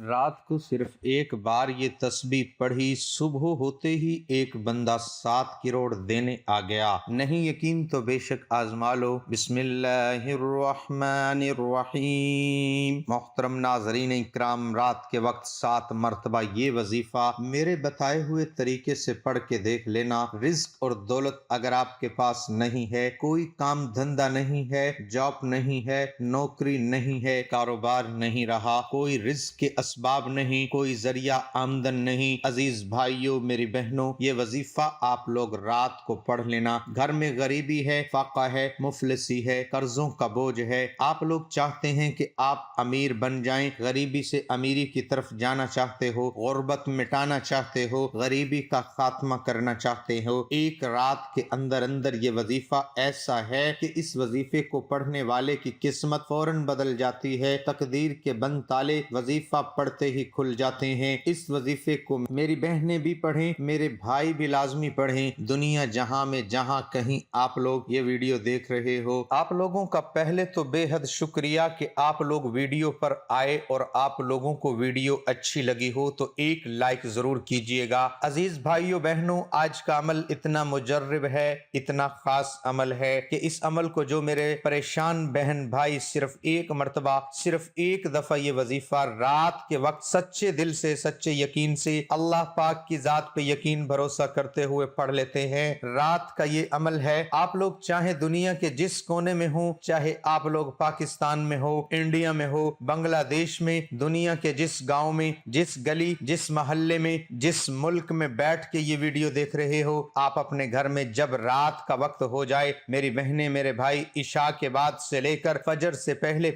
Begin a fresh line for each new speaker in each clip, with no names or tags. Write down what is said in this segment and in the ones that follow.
رات کو صرف ایک بار یہ تسبیح پڑھی، صبح ہوتے ہی ایک بندہ 7 کروڑ دینے آ گیا۔ نہیں یقین تو بے شک آزما لو۔ بسم اللہ الرحمن الرحیم۔ محترم ناظرین اکرام، رات کے وقت 7 مرتبہ یہ وظیفہ میرے بتائے ہوئے طریقے سے پڑھ کے دیکھ لینا۔ رزق اور دولت اگر آپ کے پاس نہیں ہے، کوئی کام دھندہ نہیں ہے، جاب نہیں ہے، نوکری نہیں ہے، کاروبار نہیں رہا، کوئی رزق کے اسباب نہیں، کوئی ذریعہ آمدن نہیں، عزیز بھائیوں میری بہنوں، یہ وظیفہ آپ لوگ رات کو پڑھ لینا۔ گھر میں غریبی ہے، فاقہ ہے، مفلسی ہے، قرضوں کا بوجھ ہے، آپ لوگ چاہتے ہیں کہ آپ امیر بن جائیں، غریبی سے امیری کی طرف جانا چاہتے ہو، غربت مٹانا چاہتے ہو، غریبی کا خاتمہ کرنا چاہتے ہو، ایک رات کے اندر اندر یہ وظیفہ ایسا ہے کہ اس وظیفے کو پڑھنے والے کی قسمت فوراً بدل جاتی ہے، تقدیر کے بند تالے وظیفہ پڑھتے ہی کھل جاتے ہیں۔ اس وظیفے کو میری بہنیں بھی پڑھیں، میرے بھائی بھی لازمی پڑھیں۔ دنیا جہاں میں جہاں کہیں آپ لوگ یہ ویڈیو دیکھ رہے ہو، آپ لوگوں کا پہلے تو بے حد شکریہ کہ آپ لوگ ویڈیو پر آئے، اور آپ لوگوں کو ویڈیو اچھی لگی ہو تو ایک لائک ضرور کیجئے گا۔ عزیز بھائیوں بہنوں، آج کا عمل اتنا مجرب ہے، اتنا خاص عمل ہے کہ اس عمل کو جو میرے پریشان بہن بھائی صرف ایک مرتبہ، صرف ایک دفعہ یہ وظیفہ رات کے وقت سچے دل سے، سچے یقین سے، اللہ پاک کی ذات پہ یقین بھروسہ کرتے ہوئے پڑھ لیتے ہیں، رات کا یہ عمل ہے۔ آپ لوگ چاہے دنیا کے جس کونے میں ہوں، چاہے آپ لوگ پاکستان میں ہو، انڈیا میں ہو، بنگلہ دیش میں، دنیا کے جس گاؤں میں، جس گلی، جس محلے میں، جس ملک میں بیٹھ کے یہ ویڈیو دیکھ رہے ہو، آپ اپنے گھر میں جب رات کا وقت ہو جائے، میری بہنیں میرے بھائی، عشاء کے بعد سے لے کر فجر سے پہلے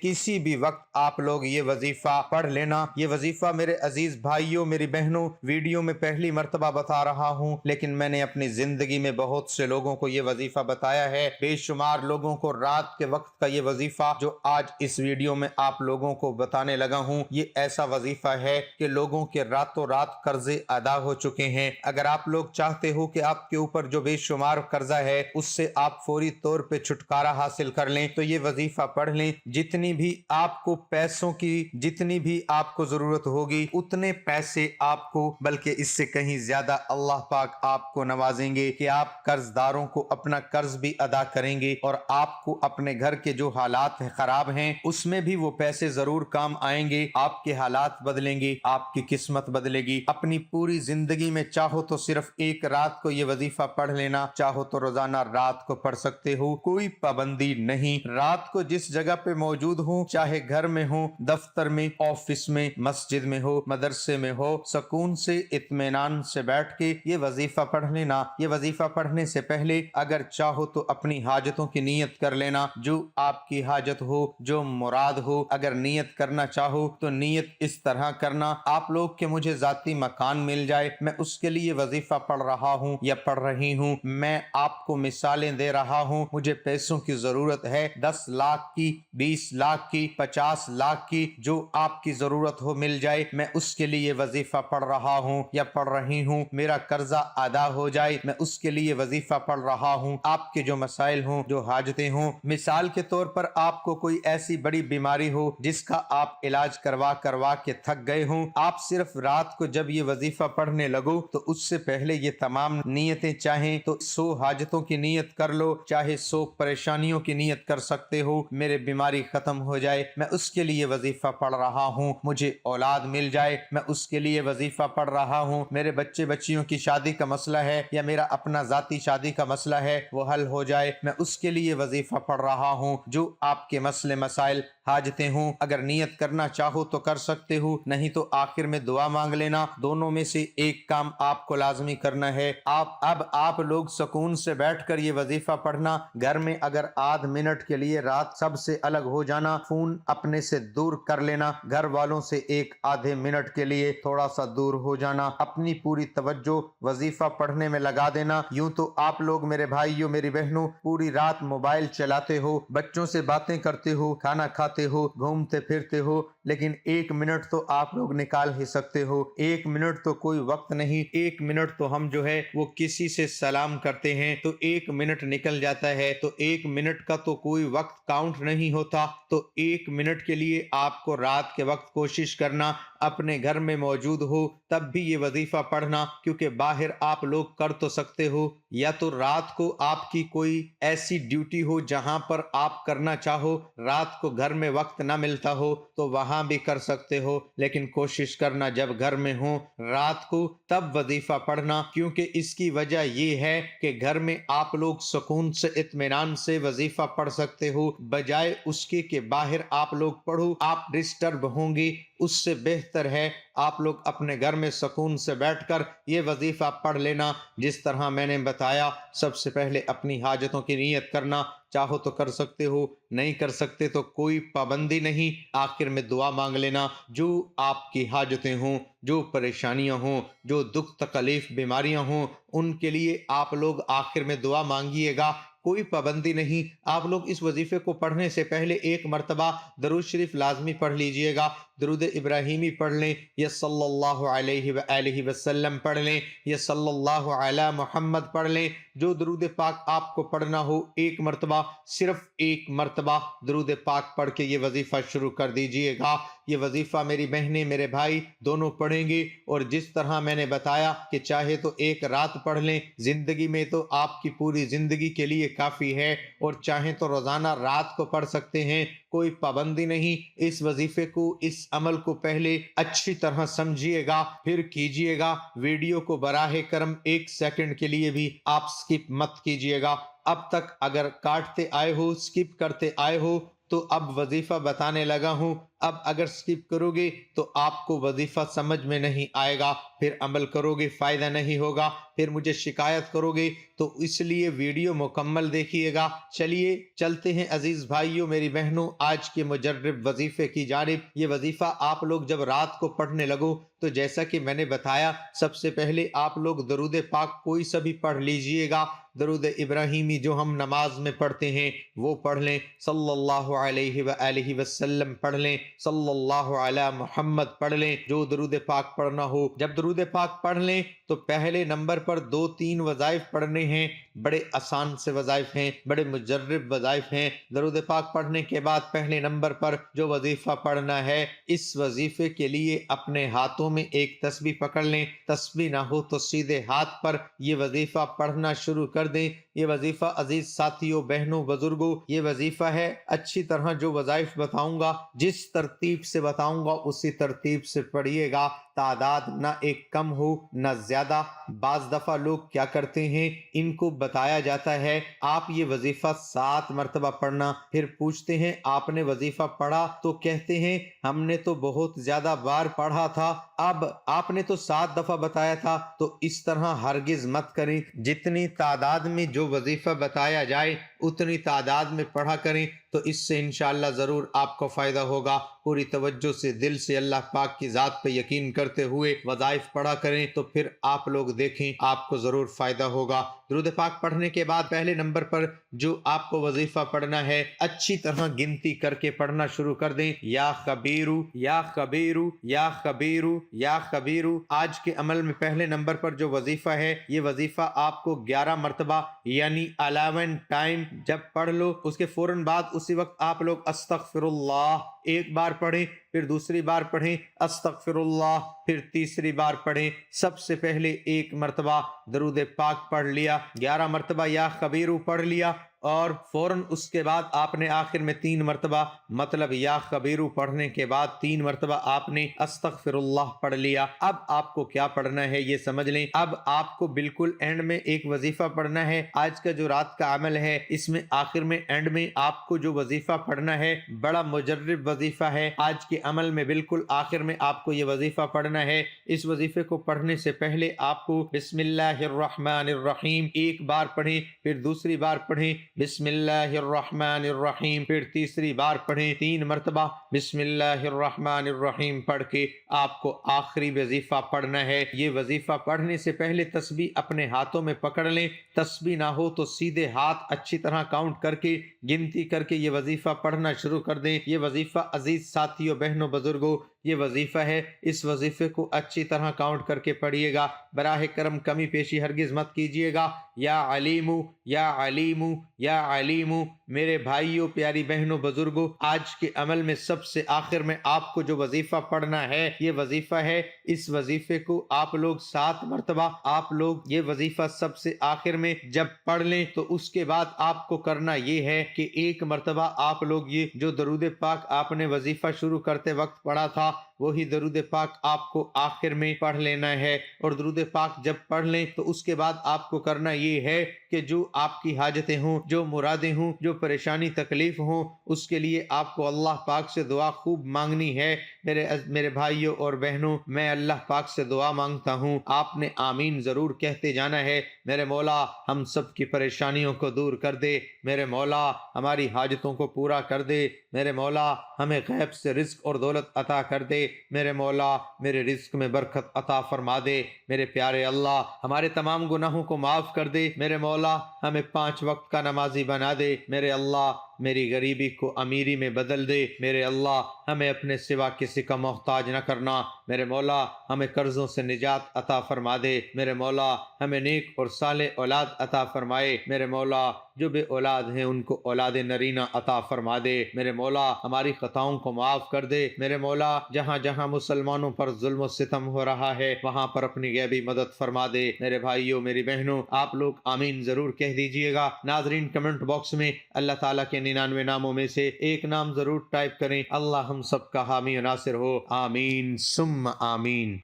کسی بھی وقت آپ لوگ یہ وظیفہ پڑھ لینا۔ یہ وظیفہ میرے عزیز بھائیوں میری بہنوں، ویڈیو میں پہلی مرتبہ بتا رہا ہوں، لیکن میں نے اپنی زندگی میں بہت سے لوگوں کو یہ وظیفہ بتایا ہے، بے شمار لوگوں کو رات کے وقت کا یہ وظیفہ جو آج اس ویڈیو میں آپ لوگوں کو بتانے لگا ہوں، یہ ایسا وظیفہ ہے کہ لوگوں کے راتوں رات قرضے ادا ہو چکے ہیں۔ اگر آپ لوگ چاہتے ہو کہ آپ کے اوپر جو بے شمار قرضہ ہے اس سے آپ فوری طور پہ چھٹکارا حاصل کر لیں تو یہ وظیفہ پڑھ لیں۔ جتنی بھی آپ کو پیسوں کی، جتنی بھی آپ کو ضرورت ہوگی، اتنے پیسے آپ کو، بلکہ اس سے کہیں زیادہ اللہ پاک آپ کو نوازیں گے کہ آپ قرض داروں کو اپنا قرض بھی ادا کریں گے، اور آپ کو اپنے گھر کے جو حالات خراب ہیں اس میں بھی وہ پیسے ضرور کام آئیں گے، آپ کے حالات بدلیں گے، آپ کی قسمت بدلے گی۔ اپنی پوری زندگی میں چاہو تو صرف ایک رات کو یہ وظیفہ پڑھ لینا، چاہو تو روزانہ رات کو پڑھ سکتے ہو، کوئی پابندی نہیں۔ رات کو جس جگہ پہ موجود ہوں، چاہے گھر میں ہو، دفتر میں، آفس میں، مسجد میں ہو، مدرسے میں ہو، سکون سے، اطمینان سے بیٹھ کے یہ وظیفہ پڑھ لینا۔ یہ وظیفہ پڑھنے سے پہلے اگر چاہو تو اپنی حاجتوں کی نیت کر لینا، جو آپ کی حاجت ہو، جو مراد ہو، اگر نیت کرنا چاہو تو نیت اس طرح کرنا، آپ لوگ کے مجھے ذاتی مکان مل جائے، میں اس کے لیے وظیفہ پڑھ رہا ہوں یا پڑھ رہی ہوں، میں آپ کو مثالیں دے رہا ہوں، مجھے پیسوں کی ضرورت ہے، 10 لاکھ کی، 20 لاکھ کی، 50 لاکھ کی، جو آپ کی ضرورت ہو مل جائے، میں اس کے لیے وظیفہ پڑھ رہا ہوں یا پڑھ رہی ہوں، میرا قرضہ ادا ہو جائے، میں اس کے لیے وظیفہ پڑھ رہا ہوں، آپ کے جو مسائل ہوں، جو حاجتیں ہوں، مثال کے طور پر آپ کو کوئی ایسی بڑی بیماری ہو جس کا آپ علاج کروا کے تھک گئے ہوں، آپ صرف رات کو جب یہ وظیفہ پڑھنے لگو تو اس سے پہلے یہ تمام نیتیں، چاہیں تو 100 حاجتوں کی نیت کر لو، چاہے 100 پریشانیوں کی نیت کر سکتے ہو، میرے بیماری ختم ہو جائے میں اس کے لیے وظیفہ پڑھ رہا ہوں، مجھے اولاد مل جائے میں اس کے لیے وظیفہ پڑھ رہا ہوں، میرے بچے بچیوں کی شادی کا مسئلہ ہے یا میرا اپنا ذاتی شادی کا مسئلہ ہے وہ حل ہو جائے میں اس کے لیے وظیفہ پڑھ رہا ہوں، جو آپ کے مسئلے مسائل حاجتیں ہوں، اگر نیت کرنا چاہو تو کر سکتے ہو، نہیں تو آخر میں دعا مانگ لینا، دونوں میں سے ایک کام آپ کو لازمی کرنا ہے۔ آپ لوگ سکون سے بیٹھ کر یہ وظیفہ پڑھنا، گھر میں اگر آدھ منٹ کے لیے رات سب سے الگ ہو جانا، فون اپنے سے دور کر لینا، گھر والوں سے ایک آدھے منٹ کے لیے تھوڑا سا دور ہو جانا، اپنی پوری توجہ وظیفہ پڑھنے میں لگا دینا۔ یوں تو آپ لوگ میرے بھائیوں میری بہنوں پوری رات موبائل چلاتے ہو، بچوں سے باتیں کرتے ہو، کھانا کھاتے ہو، گھومتے پھرتے ہو، لیکن 1 منٹ تو آپ لوگ نکال ہی سکتے ہو۔ 1 منٹ تو کوئی وقت نہیں، 1 منٹ تو ہم جو ہے وہ کسی سے سلام کرتے ہیں تو 1 منٹ نکل جاتا ہے، تو 1 منٹ کا تو کوئی وقت کاؤنٹ نہیں ہوتا، تو 1 منٹ کے لیے آپ کو رات کے وقت وقت کوشش کرنا اپنے گھر میں موجود ہو تب بھی یہ وظیفہ پڑھنا، کیونکہ باہر آپ لوگ کر تو سکتے ہو، یا تو رات کو آپ کی کوئی ایسی ڈیوٹی ہو جہاں پر آپ کرنا چاہو، رات کو گھر میں وقت نہ ملتا ہو تو وہاں بھی کر سکتے ہو، لیکن کوشش کرنا جب گھر میں ہو رات کو تب وظیفہ پڑھنا، کیونکہ اس کی وجہ یہ ہے کہ گھر میں آپ لوگ سکون سے اطمینان سے وظیفہ پڑھ سکتے ہو، بجائے اس کے کہ باہر آپ لوگ پڑھو آپ ڈسٹرب ہوں گی۔ اس سے بہتر ہے آپ لوگ اپنے گھر میں سکون سے بیٹھ کر یہ وظیفہ پڑھ لینا۔ جس طرح میں نے بتایا، سب سے پہلے اپنی حاجتوں کی نیت کرنا، چاہو تو کر سکتے ہو، نہیں کر سکتے تو کوئی پابندی نہیں، آخر میں دعا مانگ لینا۔ جو آپ کی حاجتیں ہوں، جو پریشانیاں ہوں، جو دکھ تکلیف بیماریاں ہوں، ان کے لیے آپ لوگ آخر میں دعا مانگیے گا، کوئی پابندی نہیں۔ آپ لوگ اس وظیفے کو پڑھنے سے پہلے ایک مرتبہ درود شریف لازمی پڑھ لیجئے گا، درود ابراہیمی پڑھ لیں، یا صلی اللہ علیہ وآلہ وسلم پڑھ لیں، یا صلی اللہ علی محمد پڑھ لیں۔ جو درود پاک آپ کو پڑھنا ہو ایک مرتبہ، صرف ایک مرتبہ درود پاک پڑھ کے یہ وظیفہ شروع کر دیجئے گا۔ یہ وظیفہ میری بہنیں میرے بھائی دونوں پڑھیں گے، اور جس طرح میں نے بتایا کہ چاہے تو ایک رات پڑھ لیں، زندگی میں تو آپ کی پوری زندگی کے لیے کافی ہے، اور چاہیں تو روزانہ رات کو پڑھ سکتے ہیں، کوئی پابندی نہیں۔ اس وظیفے کو، اس عمل کو پہلے اچھی طرح سمجھیے گا، پھر کیجیے گا۔ ویڈیو کو براہ کرم 1 سیکنڈ کے لیے بھی آپ سکپ مت کیجیے گا۔ اب تک اگر کاٹتے آئے ہو، سکپ کرتے آئے ہو، تو اب وظیفہ بتانے لگا ہوں، اب اگر سکپ کرو گے تو آپ کو وظیفہ سمجھ میں نہیں آئے گا، پھر عمل کرو گے فائدہ نہیں ہوگا، پھر مجھے شکایت کرو گے، تو اس لیے ویڈیو مکمل دیکھیے گا۔ چلیے چلتے ہیں عزیز بھائیوں میری بہنوں آج کے مجرب وظیفے کی جانب۔ یہ وظیفہ آپ لوگ جب رات کو پڑھنے لگو تو جیسا کہ میں نے بتایا، سب سے پہلے آپ لوگ درود پاک کوئی سا بھی پڑھ لیجئے گا۔ درود ابراہیمی جو ہم نماز میں پڑھتے ہیں وہ پڑھ لیں، صلی اللہ علیہ وآلہ وسلم پڑھ لیں، صلی اللہ علی محمد پڑھ لیں، جو درود پاک پڑھنا ہو۔ جب درود پاک پڑھ لیں تو پہلے نمبر پر 2-3 وظائف پڑھنے ہیں، بڑے آسان سے وظائف ہیں، بڑے مجرب وظائف ہیں۔ درود پاک پڑھنے کے بعد پہلے نمبر پر جو وظیفہ پڑھنا ہے، اس وظیفے کے لیے اپنے ہاتھوں میں ایک تسبیح پکڑ لیں، تسبیح نہ ہو تو سیدھے ہاتھ پر یہ وظیفہ پڑھنا شروع کر دیں۔ یہ وظیفہ عزیز ساتھیوں، بہنوں، بزرگوں، یہ وظیفہ ہے اچھی طرح جو وظائف بتاؤں گا، جس ترتیب سے بتاؤں گا اسی ترتیب سے پڑھیے گا، تعداد نہ ایک کم ہو نہ زیادہ۔ بعض دفعہ لوگ کیا کرتے ہیں، ان کو بتایا جاتا ہے آپ یہ وظیفہ 7 مرتبہ پڑھنا، پھر پوچھتے ہیں آپ نے وظیفہ پڑھا تو کہتے ہیں ہم نے تو بہت زیادہ بار پڑھا تھا، اب آپ نے تو 7 دفعہ بتایا تھا۔ تو اس طرح ہرگز مت کریں، جتنی تعداد میں جو وظیفہ بتایا جائے اتنی تعداد میں پڑھا کریں، تو اس سے انشاءاللہ ضرور آپ کو فائدہ ہوگا۔ پوری توجہ سے دل سے اللہ پاک کی ذات پہ یقین کرتے ہوئے وظائف پڑھا کریں، تو پھر آپ لوگ دیکھیں آپ کو ضرور فائدہ ہوگا۔ درود پاک پڑھنے کے بعد پہلے نمبر پر جو آپ کو وظیفہ پڑھنا ہے، اچھی طرح گنتی کر کے پڑھنا شروع کر دیں۔ یا خبیرو یا خبیرو یا خبیرو یا خبیرو۔ آج کے عمل میں پہلے نمبر پر جو وظیفہ ہے، یہ وظیفہ آپ کو 11 مرتبہ یعنی 11 ٹائم جب پڑھ لو، اس کے فوراً بعد اسی وقت آپ لوگ استغفر اللہ ایک بار پڑھیں، پھر دوسری بار پڑھیں استغفر اللہ، پھر تیسری بار پڑھیں۔ سب سے پہلے ایک مرتبہ درود پاک پڑھ لیا، 11 مرتبہ یا خبیرو پڑھ لیا، اور فوراً اس کے بعد آپ نے آخر میں 3 مرتبہ مطلب یا خبیرو پڑھنے کے بعد 3 مرتبہ آپ نے استغفر اللہ پڑھ لیا۔ اب آپ کو کیا پڑھنا ہے یہ سمجھ لیں۔ اب آپ کو بالکل اینڈ میں ایک وظیفہ پڑھنا ہے۔ آج کا جو رات کا عمل ہے، اس میں آخر میں اینڈ میں آپ کو جو وظیفہ پڑھنا ہے بڑا مجرب وظیفہ ہے۔ آج کے عمل میں بالکل آخر میں آپ کو یہ وظیفہ پڑھنا ہے۔ اس وظیفے کو پڑھنے سے پہلے آپ کو بسم اللہ الرحمن الرحیم ایک بار پڑھیں، پھر دوسری بار پڑھیں بسم اللہ الرحمن الرحیم، پھر تیسری بار پڑھیں 3 مرتبہ بسم اللہ الرحمن الرحیم پڑھ کے آپ کو آخری وظیفہ پڑھنا ہے۔ یہ وظیفہ پڑھنے سے پہلے تسبیح اپنے ہاتھوں میں پکڑ لیں، تسبیح نہ ہو تو سیدھے ہاتھ اچھی طرح کاؤنٹ کر کے گنتی کر کے یہ وظیفہ پڑھنا شروع کر دیں۔ یہ وظیفہ عزیز ساتھیوں، بہنوں، بزرگوں، یہ وظیفہ ہے، اس وظیفے کو اچھی طرح کاؤنٹ کر کے پڑھیے گا۔ براہ کرم کمی پیشی ہرگز مت کیجیے گا۔ یا علیمو یا علیمو یا علیم، میرے بھائیوں، پیاری بہنوں، بزرگوں، آج کے عمل میں سب سے آخر میں آپ کو جو وظیفہ پڑھنا ہے یہ وظیفہ ہے، اس وظیفے کو آپ لوگ 7 مرتبہ، آپ لوگ یہ وظیفہ سب سے آخر میں جب پڑھ لیں تو اس کے بعد آپ کو کرنا یہ ہے کہ ایک مرتبہ آپ لوگ یہ جو درود پاک آپ نے وظیفہ شروع کرتے وقت پڑھا تھا وہی درود پاک آپ کو آخر میں پڑھ لینا ہے، اور درود پاک جب پڑھ لیں تو اس کے بعد آپ کو کرنا یہ ہے کہ جو آپ کی حاجتیں ہوں، جو مرادیں ہوں، جو پریشانی تکلیف ہوں، اس کے لیے آپ کو اللہ پاک سے دعا خوب مانگنی ہے۔ میرے بھائیوں اور بہنوں، میں اللہ پاک سے دعا مانگتا ہوں، آپ نے آمین ضرور کہتے جانا ہے۔ میرے مولا ہم سب کی پریشانیوں کو دور کر دے، میرے مولا ہماری حاجتوں کو پورا کر دے، میرے مولا ہمیں غیب سے رزق اور دولت عطا کر دے، میرے مولا میرے رزق میں برکت عطا فرما دے، میرے پیارے اللہ ہمارے تمام گناہوں کو معاف کر دے، میرے مولا ہمیں 5 وقت کا نمازی بنا دے، میرے اللہ میری غریبی کو امیری میں بدل دے، میرے اللہ ہمیں اپنے سوا کسی کا محتاج نہ کرنا، میرے مولا ہمیں قرضوں سے نجات عطا فرما دے، میرے مولا ہمیں نیک اور صالح اولاد عطا فرمائے، میرے مولا جو بے اولاد ہیں ان کو اولاد نرینہ عطا فرما دے، میرے مولا ہماری خطاؤں کو معاف کر دے، میرے مولا جہاں جہاں مسلمانوں پر ظلم و ستم ہو رہا ہے وہاں پر اپنی غیبی مدد فرما دے، میرے بھائیوں میری بہنوں آپ لوگ آمین ضرور کہہ دیجئے گا۔ ناظرین کمنٹ باکس میں اللہ تعالیٰ کے 99 ناموں میں سے ایک نام ضرور ٹائپ کریں، اللہ ہم سب کا حامی و ناصر ہو، آمین ثم آمین۔